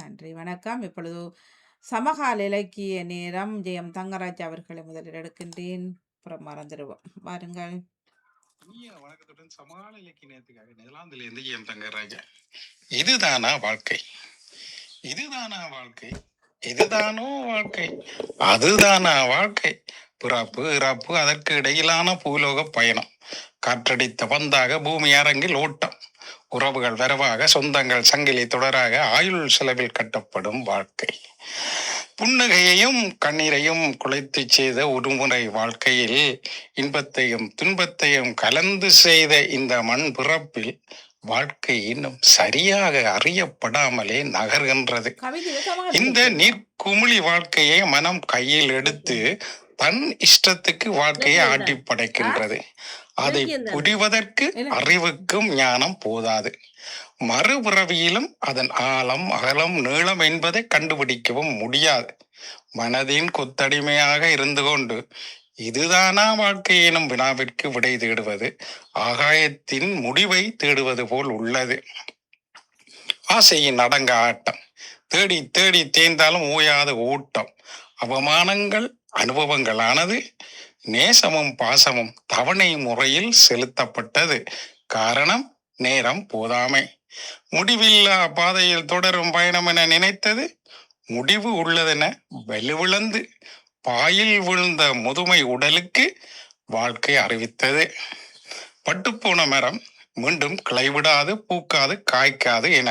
நன்றி, வணக்கம். இப்பொழுது சமகால இலக்கிய நேரம். ஜெயம் தங்கராஜ் அவர்களை முதலில் எடுக்கின்றேன், அப்புறம் மறந்துடுவோம். வாருங்கள். வணக்கத்துடன் சமகால இலக்கிய நேரத்துக்காக நெதர்லாந்திலிருந்து ஜெயம் தங்கராஜா. இதுதானா வாழ்க்கை? இதுதானா வாழ்க்கை? இதுதானோ வாழ்க்கை? அதுதானா வாழ்க்கை? பிறப்பு இறப்பு, அதற்கு இடையிலான பூலோக பயணம், காற்றடித்த பந்தாக பூமி அரங்கில் ஓட்டம், உறவுகள் வரவாக, சொந்தங்கள் சங்கிலி தொடராக, ஆயுள் செலவில் கட்டப்படும் வாழ்க்கை. புன்னகையையும் கண்ணீரையும் குலைத்து செய்த ஒருமுறை வாழ்க்கையில் இன்பத்தையும் துன்பத்தையும் கலந்து செய்த இந்த மண் பிறப்பில் வாழ்க்கை இன்னும் சரியாக அறியப்படாமலே நகர்கின்றது. இந்த நீர்க்குமிழி வாழ்க்கையை மனம் கையில் எடுத்து தன் இஷ்டத்துக்கு வாழ்க்கையை ஆட்டி படைக்கின்றது. அதை புரிவதற்கு அறிவுக்கும் ஞானம் போதாது. மறுபிறவியிலும் அதன் ஆழம் அகலம் நீளம் என்பதை கண்டுபிடிக்கவும் முடியாது. மனதின் கொத்தடிமையாக இருந்து கொண்டு இதுதானா வாழ்க்கை எனும் வினாவிற்கு விடை தேடுவது ஆகாயத்தின் முடிவை தேடுவது போல் உள்ளது. ஆசையின் அடங்க ஆட்டம், தேடி தேடி தேய்ந்தாலும் ஓயாத ஓட்டம், அவமானங்கள் அனுபவங்களானது, நேசமும் பாசமும் தவணை முறையில் செலுத்தப்பட்டது. காரணம் நேரம் போதாமை. முடிவில்லா பாதையில் தொடரும் பயணம் என நினைத்தது முடிவு உள்ளதென வலுவிழந்து பாயில் விழுந்த முதுமை உடலுக்கு வாழ்க்கை அறிவித்தது. பட்டுப்போன மரம் மீண்டும் கிளைவிடாது, பூக்காது, காய்க்காது என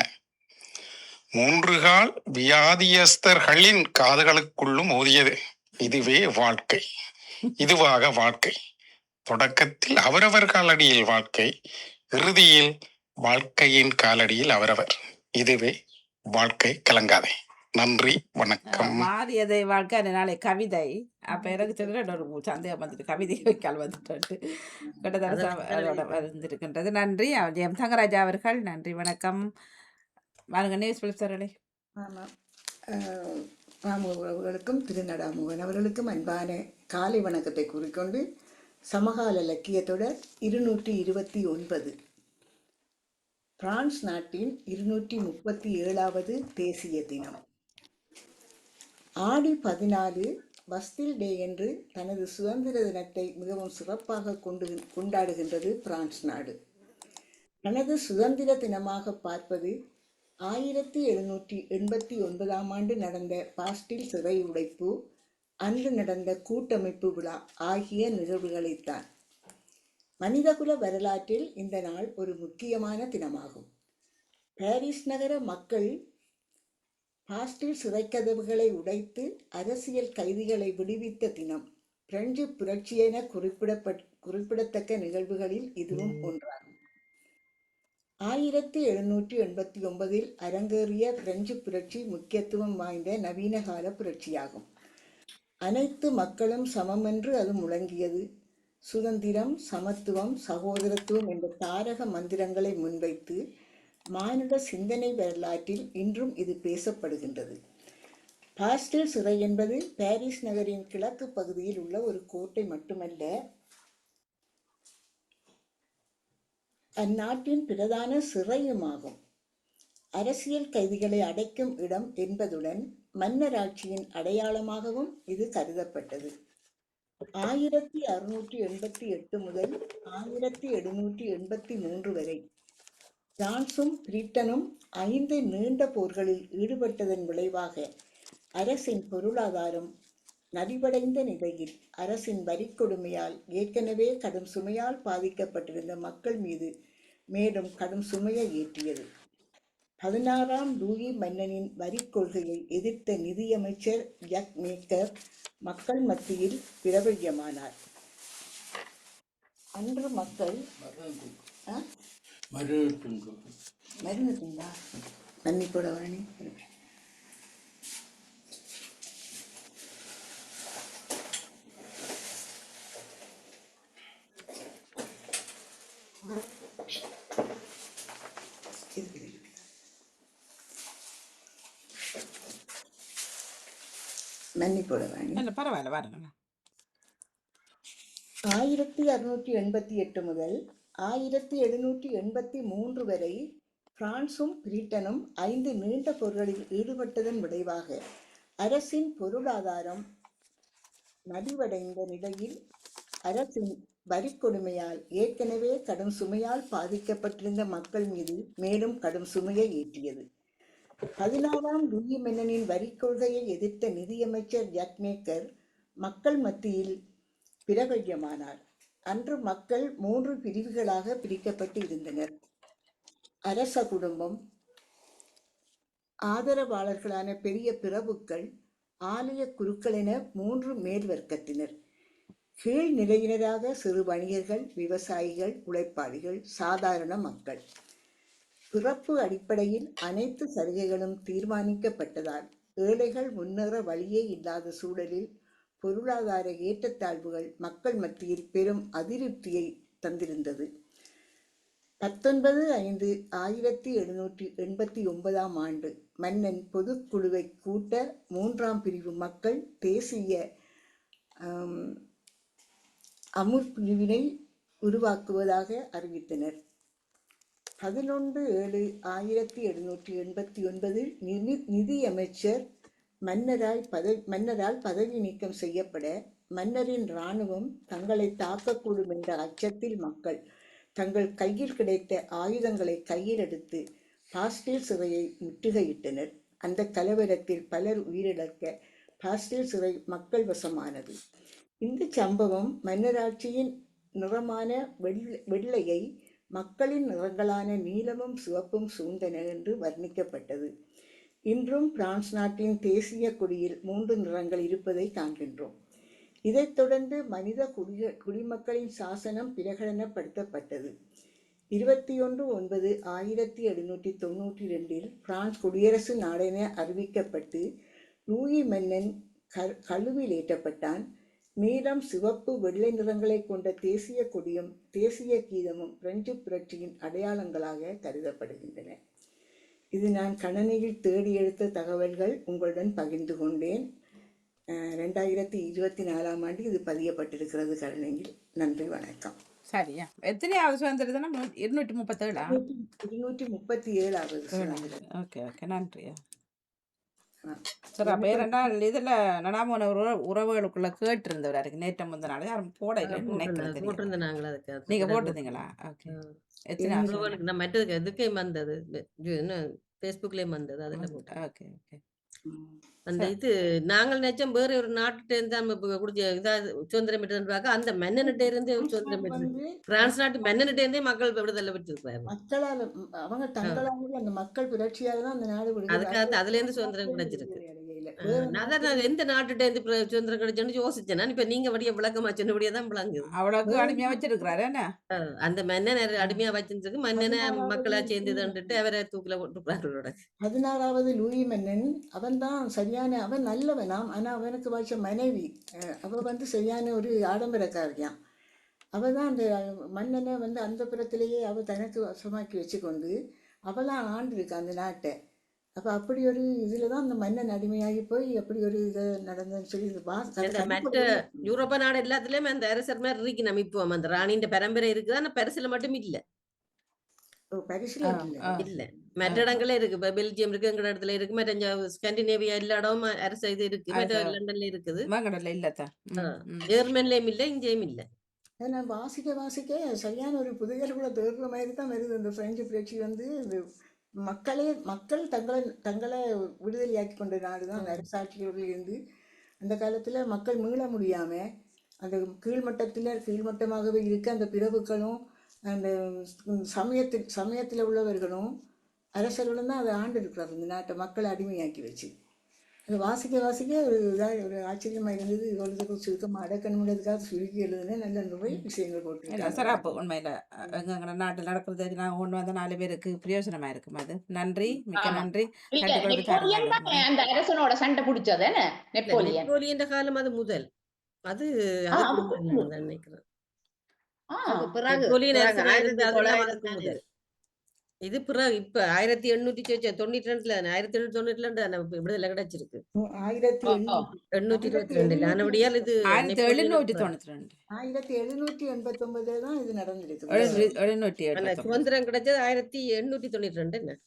3 கால் வியாதியஸ்தர்களின் காதுகளுக்குள்ளும் ஓதியது. இதுவே வாழ்க்கை, இதுவாக வாழ்க்கை. தொடக்கத்தில் அவரவர் காலடியில் வாழ்க்கை, இறுதியில் வாழ்க்கையின் காலடியில் அவரவர். இதுவே வாழ்க்கை, கலங்காதே. நன்றி, வணக்கம். மாறியதை வாழ்க்கை நாளை கவிதை. அப்ப எனக்கு தெரிஞ்ச ஒரு சந்தேகம் வந்துட்டு, கவிதையை வைக்கால் வந்துட்டு கிட்டத்தட்ட வந்துருக்கின்றது. நன்றி ஜெயம் தங்கராஜா அவர்கள். நன்றி, வணக்கம். வாருங்க நியூஸ் பிலிப்சர்களே. ஆமாம், ராமுவர்களுக்கும் திருநடாமுகன் அவர்களுக்கும் அன்பான காலை வணக்கத்தை கூறிக்கொண்டு சமகால இலக்கிய தொடர் 229 பிரான்ஸ் நாட்டின் 237வது தேசிய தினம். ஆடி 14 பஸ்டில் டே என்று தனது சுதந்திர தினத்தை மிகவும் சிறப்பாக கொண்டாடுகின்றது பிரான்ஸ் நாடு. தனது சுதந்திர தினமாக பார்ப்பது 1789ஆம் ஆண்டு நடந்த பாஸ்டில் சிறை உடைப்பு, அன்று நடந்த கூட்டமைப்பு விழா ஆகிய நிகழ்வுகளைத்தான். மனிதகுல வரலாற்றில் இந்த நாள் ஒரு முக்கியமான தினமாகும். பாரிஸ் நகர மக்கள் பாஸ்டில் சிறைக்கதவுகளை உடைத்து அரசியல் கைதிகளை விடுவித்த தினம். பிரெஞ்சு புரட்சி என குறிப்பிடத்தக்க நிகழ்வுகளில் இதுவும் ஒன்றாகும். 1789 அரங்கேறிய பிரெஞ்சு புரட்சி முக்கியத்துவம் வாய்ந்த நவீன கால புரட்சியாகும். அனைத்து மக்களும் சமம் என்று அது முழங்கியது. சுதந்திரம், சமத்துவம், சகோதரத்துவம் என்ற தாரக மந்திரங்களை முன்வைத்து மானுட சிந்தனை வரலாற்றில் இன்றும் இது பேசப்படுகின்றது. பாஸ்டில் சிறை என்பது பாரிஸ் நகரின் கிழக்கு பகுதியில் உள்ள ஒரு கோட்டை மட்டுமல்ல, அந்நாட்டின் பிரதான சிறையுமாகும். அரசியல் கைதிகளை அடைக்கும் இடம் என்பதுடன் மன்னராட்சியின் அடையாளமாகவும் இது கருதப்பட்டது. 1688 முதல் 1783 வரை பிரான்சும் பிரிட்டனும் 5 நீண்ட போர்களில் ஈடுபட்டதன் விளைவாக அரசின் பொருளாதாரம் நலிவடைந்த நிலையில் அரசின் வரிக்கொடுமையால் ஏற்கனவே கடும் சுமையால் பாதிக்கப்பட்டிருந்த மக்கள் மீது மேலும் கடும் சுமையை ஏற்றியது. 16ஆம் லூயி மன்னனின் வரி கொள்கையை எதிர்த்த நிதியமைச்சர் ஜக் மேக்கர் மக்கள் மத்தியில் பிரபல்யமானார். அன்று மக்கள் மருந்துங்களா மன்னிப்போட வாணி மன்னிப்போட வாணி பரவாயில்ல, வாருங்க. 1688 முதல் 1783 வரை பிரான்சும் பிரிட்டனும் 5 நீண்ட போர்களில் ஈடுபட்டதன் விளைவாக அரசின் பொருளாதாரம் நலிவடைந்த நிலையில் அரசின் வரிக்கொடுமையால் ஏற்கனவே கடும் சுமையால் பாதிக்கப்பட்டிருந்த மக்கள் மீது மேலும் கடும் சுமையை ஏற்றியது. 16ஆம் லூயி மன்னனின் வரிக் கொள்கையை எதிர்த்த நிதியமைச்சர் ஜாக் மேக்கர் மக்கள் மத்தியில் பிரபல்யமானார். அன்று மக்கள் 3 பிரிவுகளாக பிரிக்கப்பட்டு இருந்தனர். அரச குடும்பம், ஆதரவாளர்களான பெரிய பிரபுக்கள், ஆலய குருக்கள் என 3 மேல்வர்க்கத்தினர். கீழ் நிலையினராக சிறு வணிகர்கள், விவசாயிகள், உழைப்பாளிகள், சாதாரண மக்கள். பிறப்பு அடிப்படையில் அனைத்து சலுகைகளும் தீர்மானிக்கப்பட்டதால் ஏழைகள் முன்னேற வழியே இல்லாத சூழலில் பொருளாதார ஏற்றத்தாழ்வுகள் மக்கள் மத்தியில் பெரும் அதிருப்தியை தந்திருந்தது. 19/5/1789 ஆண்டு மன்னன் பொதுக்குழுவை கூட்ட 3ஆம் பிரிவு மக்கள் தேசிய அமுர் பிரிவினை உருவாக்குவதாக அறிவித்தனர். 11/7/1789 நிதியமைச்சர் மன்னரால் பதவி நீக்கம் செய்யப்பட மன்னரின் இராணுவம் தங்களை தாக்கக்கூடும் என்ற அச்சத்தில் மக்கள் தங்கள் கையில் கிடைத்த ஆயுதங்களை கையில் எடுத்து பாஸ்டில் சிறையை முற்றுகையிட்டனர். அந்த கலவரத்தில் பலர் உயிரிழக்க பாஸ்டில் சிறை மக்கள் வசமானது. இந்த சம்பவம் மன்னராட்சியின் நிறமான வெள்ளையை மக்களின் நிறங்களான நீலமும் சிவப்பும் சூழ்ந்தன என்று வர்ணிக்கப்பட்டது. இன்றும் பிரான்ஸ் நாட்டின் தேசிய கொடியில் 3 நிறங்கள் இருப்பதை காண்கின்றோம். இதைத் தொடர்ந்து மனித குடிமக்களின் சாசனம் பிரகடனப்படுத்தப்பட்டது. 21/9/1792 பிரான்ஸ் குடியரசு நாடென அறிவிக்கப்பட்டு லூயி மன்னன் கழுவில் ஏற்றப்பட்டான். நீலம், சிவப்பு, வெள்ளை நிறங்களை கொண்ட தேசிய கொடியும் தேசிய கீதமும் பிரெஞ்சு புரட்சியின் அடையாளங்களாக கருதப்படுகின்றன. இது நான் கணனியில் தேடி எடுத்த தகவல்கள் உங்களுடன் பகிர்ந்து கொண்டேன். 2024ஆம் ஆண்டு இது பதியப்பட்டிருக்கிறது கணனியில். நன்றி, வணக்கம். சரியா, எத்தனையாவது சுதந்திரத்தினம்? 237. 237ஆவது சுதந்திரம். ஓகே ஓகே, நன்றியா. சரி, அப்போ ஏனென்றால் இதில் நடாமோன உறவுகளுக்குள்ள கேட்டிருந்தவர் அதுக்கு நேற்று முந்தின நாள் யாரும் போட இல்லைன்னு நினைக்கிறேன். நீங்கள் போட்டிருந்தீங்களா? ஓகே. எத்தனை மற்றது இதுக்கே வந்தது, ஃபேஸ்புக்லேயும் வந்தது, அதில் போட்டேன். Okay okay. அந்த இது நாங்கள் நினைச்சோம் வேற ஒரு நாட்டுல இருந்து குடிச்ச இதாவது சுதந்திரம் பெற்று பார்க்க அந்த மன்னனிட்ட இருந்தே சுதந்திரம் பெற்று பிரான்ஸ் நாட்டு மன்னனிட்ட இருந்தே மக்கள் விடுதலை பெற்றிருப்பாரு. மக்களால் அவங்க தங்களாக அந்த மக்கள் புரட்சியாக தான் அந்த நாடு அதுக்காக அதுல இருந்து சுதந்திரம் கிடைச்சிருக்கு. நான் எந்த நாட்டுட்ட இருந்து சுதந்திரம் கிடைச்சுன்னு யோசிச்சேன். இப்ப நீங்க வடிய விளக்கமா சொன்னபடியே தான் விளங்குது. அவ்வளவுக்கு அடிமையா வச்சிருக்கிறாரு என்ன அந்த மன்னன் அடிமையா வச்சிருக்கு. மன்னனை மக்களா சேர்ந்துட்டு அவரை தூக்கில போட்டுருக்காரு. 16வது லூயி மன்னன் அவன் தான் சரியான, அவன் நல்லவனாம். ஆனா அவனுக்கு வச்ச மனைவி அவ சரியான ஒரு ஆடம்பரக்காரியாம். அவ தான் அந்த மன்னனை அந்த புறத்திலேயே அவ தனக்கு வசமாக்கி வச்சுக்கொண்டு அவதான் ஆண்டிருக்கா அந்த நாட்டை. அப்ப அப்படி ஒரு இதுலதான் அந்த மன்னன் அடிமையாகி போய் அப்படி ஒரு இது நடந்ததுன்னு சொல்லி மற்ற யூரோப்பா நாடு எல்லாத்துலயுமே அந்த அரசர் மாதிரி இருக்கு. நம்ம இப்போ அந்த ராணின்ற பரம்பரை இருக்குது, ஆனா பரிசுல மட்டும் இல்ல. இல்ல மற்ற இடங்களே இருக்கு. இப்ப பெல்ஜியம் இருக்கு, எங்க இடத்துல இருக்கு, மற்ற ஸ்காண்டினேவியா எல்லா இடமும் அரசு இது இருக்கு. மற்ற லண்டன்ல இருக்குது, ஜெர்மன்லயும் இல்ல, இங்கேயும் இல்ல. நான் வாசிக்க சரியான ஒரு புதையல் கூட தேடுற மாதிரி தான் வருது. இந்த பிரெஞ்சு புரட்சி மக்கள் தங்களை விடுதலையாக்கி கொண்ட நாடுதான் அரசாட்சியோடு இருந்து அந்த காலத்துல மக்கள் மீள முடியாம அந்த கீழ்மட்டமாகவே இருக்க அந்த பிரபுக்களும் அந்த சமயத்தில் உள்ளவர்களும் அரசர்களும் தான் அதை ஆண்டு இருக்கிறார் இந்த நாட்டை மக்களை அடிமையாக்கி வச்சு. அது வாசிக்க ஒரு ஆச்சரியமா இருந்தது. இவ்வளவு சுருக்கமாக அடக்கணுன்றதுக்காக சுருக்கி எழுதுனேன். நல்ல நிறைய விஷயங்கள் போட்டு சிறப்பு. உண்மையில எங்க நாட்டில் நடக்கிறது நாங்கள் கொண்டு வந்த 4 பேருக்கு பிரயோஜனமா இருக்கும். அது நன்றி, மிக்க நன்றி. அந்த அரசனோட சண்டை பிடிச்சது நெப்போலியன் காலம் அது முதல். அது நினைக்கிறேன். இது பிறகு இப்ப 1892 1892 விடுதலை கிடைச்சிருக்கு. 822 ஆனபடியால் இது நெப்போலியன் 1792 1789 தான் இது நடந்துருக்கு. 1789 சுதந்திரம் கிடைச்சது 1892 என்ன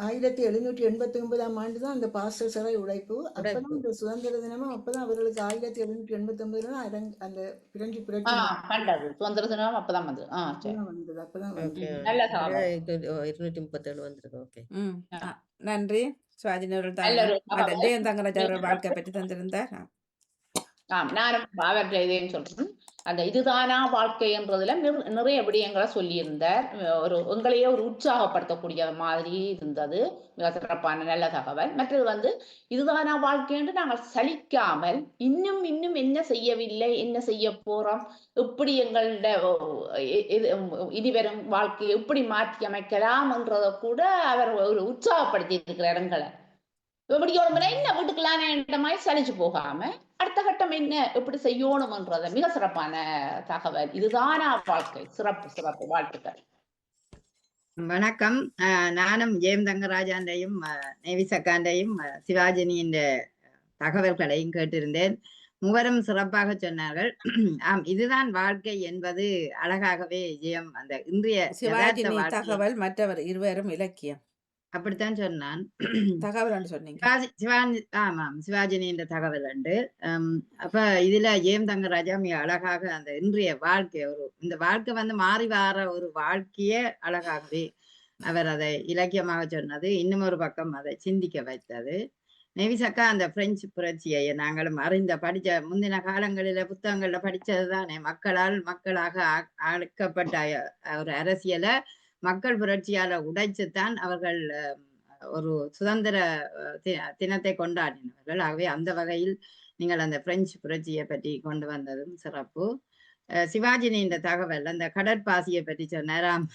1789 ஆண்டு தான் அந்த பாஸ்டர் சிறை உழைப்பு. அப்பதான் இந்த சுதந்திர தினமும் அப்பதான் அவர்களுக்கு 1789 தான் அந்த பிரெஞ்சு புரட்சி கண்டது சுதந்திர தினம் அப்பதான் வந்து சரி வந்தது. அப்பதான் வந்து நல்ல தகவல் 237 வந்திருக்கு. ஓகே நன்றி சுவாஜினி அவர்கள் நல்ல ஒரு தகவல். ஜெயம் தங்கராஜ் அவர்கள் வாழ்க்கை பற்றி தந்திருந்தார். நானும் அவர்கிட்ட இதையும் சொல்றேன். அந்த இதுதானா வாழ்க்கைன்றதுல நிறைய விடயங்களை சொல்லியிருந்தார். எங்களையே ஒரு உற்சாகப்படுத்தக்கூடிய மாதிரி இருந்தது. மிக சிறப்பான நல்ல தகவல். மற்றது வந்து இதுதானா வாழ்க்கை என்று நாங்கள் சலிக்காமல் இன்னும் இன்னும் என்ன செய்யவில்லை, என்ன செய்ய போறோம், எப்படி எங்களோட இனிவரும் வாழ்க்கையை எப்படி மாற்றி அமைக்கலாம் என்றதை கூட அவர் ஒரு உற்சாகப்படுத்தி இருக்கிற இடங்களை எப்படி ஒரு முறை என்ன வீட்டுக்கலான என்ற மாதிரி சலிச்சு போகாம அடுத்த கட்டம் என்ன எப்படி செய்யணும்ன்றத மிக சிறப்பான தகவல். இதுதானா வாழ்க்கை. சிறப்பு சிறப்பு வாழ்த்துக்கள். வணக்கம். நானும் ஜெயம் தங்கராஜாண்டையும் நேவிசக்காண்டையும் சிவாஜினியின் தகவல்களையும் கேட்டிருந்தேன். மூவரும் சிறப்பாக சொன்னார்கள். ஆம், இதுதான் வாழ்க்கை என்பது அழகாகவே ஜெயம் அந்த இன்றைய சிவாஜினி தகவல், மற்றவர் இருவரும் இலக்கியம், அப்படித்தான் சொன்னான். தகவல் சொன்னீங்க. ஆமாம், சிவாஜினி என்ற தகவல் உண்டு. அப்ப இதுல ஜெயம் தங்கராஜா மிக அழகாக அந்த இன்றைய வாழ்க்கை இந்த வாழ்க்கை வந்து மாறி வார ஒரு வாழ்க்கைய அழகாகவே அவர் அதை இலக்கியமாக சொன்னது. இன்னும் ஒரு பக்கம் அதை சிந்திக்க வைத்தது. நேவிசக்கா அந்த பிரெஞ்சு புரட்சியை நாங்களும் படிச்ச முந்தின காலங்களில புத்தகங்கள்ல படிச்சதுதானே. மக்களாக ஆக்கப்பட்ட ஒரு அரசியலை மக்கள் புரட்சியால உடைச்சுத்தான் அவர்கள் ஒரு சுதந்திர தினத்தை கொண்டாடினார்கள். ஆகவே அந்த வகையில் நீங்கள் அந்த பிரெஞ்சு புரட்சியை பற்றி கொண்டு வந்ததும் சிறப்பு. சிவாஜினியின் தகவல் அந்த கடற்பாசியை பற்றி சொன்னாராம்.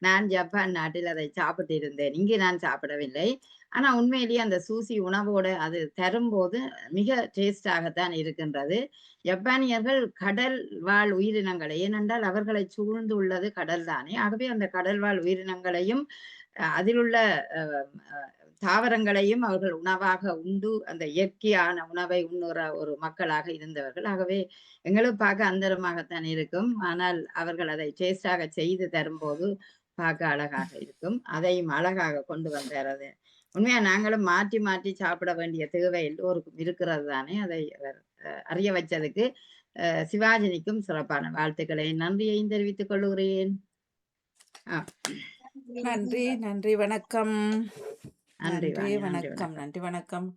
நான் ஜப்பான் நாட்டில் அதை சாப்பிட்டு இருந்தேன், இங்கு நான் சாப்பிடவில்லை. ஆனா உண்மையிலேயே அந்த சூசி உணவோட அது தரும்போது மிக டேஸ்டாகத்தான் இருக்கின்றது. ஜப்பானியர்கள் கடல் வாழ் உயிரினங்களை, ஏனென்றால் அவர்களை சூழ்ந்து உள்ளது கடல் தானே. ஆகவே அந்த கடல் வாழ் உயிரினங்களையும் அதில் உள்ள தாவரங்களையும் அவர்கள் உணவாக உண்டு அந்த இயற்கையான உணவை உண்ணுற ஒரு மக்களாக இருந்தவர்கள். ஆகவே எங்களுக்கு பார்க்க அந்தரமாகத்தான் இருக்கும். ஆனால் அவர்கள் அதை டேஸ்டாக செய்து தரும்போது பார்க்க அழகாக இருக்கும். அதையும் அழகாக கொண்டு வந்தார். அது உண்மையா நாங்களும் மாற்றி மாற்றி சாப்பிட வேண்டிய தேவை எல்லோருக்கும் இருக்கிறது தானே. அதை அறிய வச்சதுக்கு சிவாஜினிக்கும் சிறப்பான வாழ்த்துக்களை நன்றியையும் தெரிவித்துக் கொள்கிறேன். நன்றி நன்றி வணக்கம். நன்றி வணக்கம். நன்றி வணக்கம்.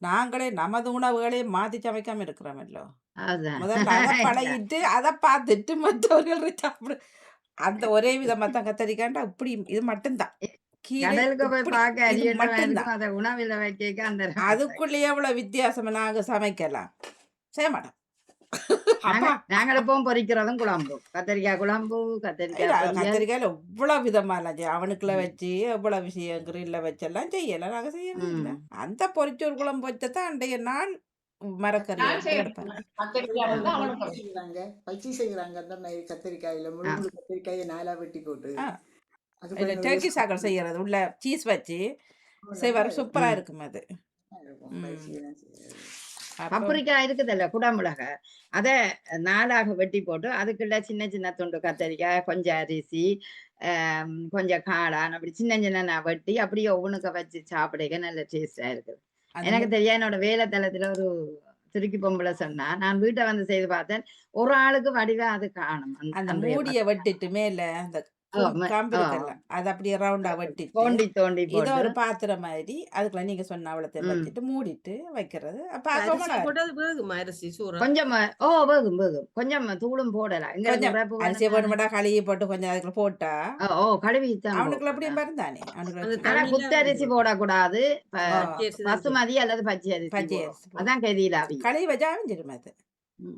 நாங்களே நமது உணவுகளே மாத்தி சமைக்காம இருக்கிறோமல்லோ. முதல்ல அதை பழகிட்டு அதை பார்த்துட்டு மற்றவர்கள் சாப்பிடு. அந்த ஒரே விதமா தான் கத்தரிக்காண்டா இப்படி இது மட்டும்தான். அதுக்குள்ளேயே எவ்வளவு வித்தியாசம் நாங்க சமைக்கலாம் செய்ய மாட்டோம். நாங்கள் எப்பவும் பொரிக்கிறதும் குழம்பு, கத்திரிக்காய் குழம்பு, கத்திரிக்காயில எவ்வளவு விதமா அவனுக்குள்ள வச்சு எவ்வளவு விஷயம் கிரில்ல வச்செல்லாம் செய்யலாம். நாங்க செய்யணும். அந்த பொரிச்ச ஒரு குழம்பு வச்சதான் அன்றைய நாள் மரக்கறி பச்சி செய்யறாங்க. அந்த மாதிரி கத்திரிக்காயில முழு கத்திரிக்காயை 4ஆ வெட்டி போட்டு டர்க்கி சாக்கடை செய்யறது உள்ள சீஸ் வச்சு செய்வாரு. சூப்பரா இருக்கும். அது பப்ரிக்காய் இருக்குதுல்ல, குடமிளகா, அதை 4ஆக வெட்டி போட்டு அதுக்குள்ள சின்ன சின்ன துண்டு கத்திரிக்காய், கொஞ்சம் அரிசி, கொஞ்சம் காளான், அப்படி சின்ன சின்ன வெட்டி அப்படியே ஒவ்வொன்றுக்க வச்சு சாப்பிடுங்க. நல்ல டேஸ்டா இருக்குது. எனக்கு தெரியாது, என்னோட வேலை தளத்துல ஒரு திருக்கி பொம்பளை சொன்னா, நான் வீட்டை வந்து செய்து பார்த்தேன். ஒரு ஆளுக்கு வடிவா அது காணும். அந்த மூடிய வெட்டிட்டு மேல அந்த அது அப்படியே ரவுண்டா வெட்டி தோண்டி இத ஒரு பாத்திரம் மாதிரி அதுக்குள்ள நீங்க சொன்ன அவளத்தை வச்சுட்டு மூடிட்டு வைக்கிறது. கொஞ்சம் வேகும் கொஞ்சம் தூளும் போடலாம். அரிசி போட்டு கழுவி போட்டு கொஞ்சம் அதுக்குள்ள போட்டா கழுவி அவனுக்குள்ள அப்படியே மருந்தானே. குத்தரிசி போடக்கூடாது, பசுமதி அல்லது பச்சை அரிசி. அதான் கதியில கழுவி வச்சா அவிஞ்சிடும். அது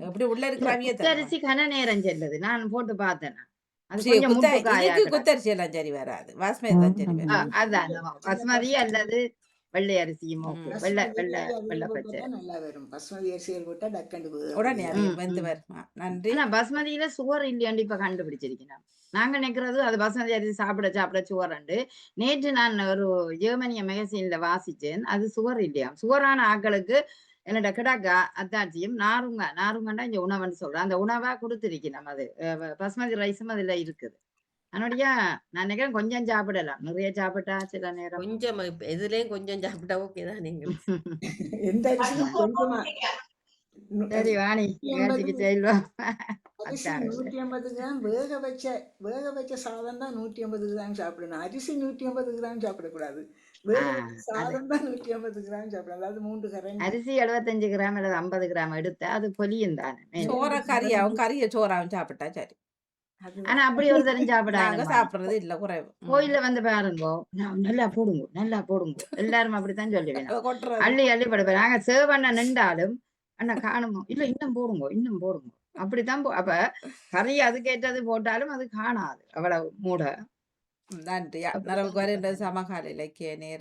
எப்படி உள்ள இருக்கிற அரிசி கன நேரம் செல்லுது. நான் போட்டு பார்த்தேன். குத்தரிசி எல்லாம் சரி வராது. பாஸ்மதி அல்லது வெள்ளை அரிசியும் ஓகே வெள்ளை வெள்ளை வெள்ளை பச்சை. நல்லா வரும். பசுமதி அரிசிகள் போட்டா டக்கண்டு உடனே அது வெந்து வருமா? நன்றி. ஆனா பஸ்மதியில சுகர் இல்லையாண்டு இப்ப கண்டுபிடிச்சிருக்கேன். நாங்க நினைக்கிறது அது பசுமதி அரிசி சாப்பிட சுகர். நேற்று நான் ஒரு ஜெர்மனிய மேகசின்ல வாசிச்சேன், அது சுகர் இல்லையா. சுகரான ஆட்களுக்கு என்னோட கிடாக்கா அத்தாச்சியும் நாருங்கண்டா இங்க உணவுன்னு சொல்றேன், அந்த உணவா கொடுத்திருக்கணும். அது பசுமதி ரைஸும் அதுல இருக்குது. அதனுடைய நான் நினைக்கிறேன் கொஞ்சம் சாப்பிடலாம், நிறைய சாப்பிட்டா சில நேரம் கொஞ்சம் எதுலயும் கொஞ்சம் சாப்பிட்டா ஓகே தான். நீங்கள் எந்த அரிசியும் கொஞ்சமா சரி வாணி நிகழ்ச்சிக்கு செல்வோம். அரிசி 150 கிராம் வேக வச்ச சாதம் தான் 150 கிராம் சாப்பிடணும். அரிசி 150 கிராம் சாப்பிடக்கூடாது. சாதம் தான் 150 கிராம் சாப்பிடணும். அதாவது 3 கரண்டி. அரிசி 75 கிராம் அல்லது 50 கிராம் எடுத்தா அது பொலியும் தானே. கறிய சோறாவும் சாப்பிட்டா சரி. ஆனா அப்படி ஒரு தரம் நாங்க சாப்பிடுறது இல்ல, குறைவு. கோயில்ல வந்து பாருங்க, நல்லா போடுங்க எல்லாரும் அப்படித்தான் சொல்லுவேன். அள்ளி படுப்பேன். நாங்க சேவ் பண்ண நின்றாலும் அண்ணா காணுமோ இல்ல இன்னும் போடுங்க அப்படித்தான். அப்ப கறி அதுக்கேற்றது போட்டாலும் அது காணாது அவ்வளவு மூட. நன்றி. நரவுக்கு வருகின்ற சமகால இலக்கிய நேரம்.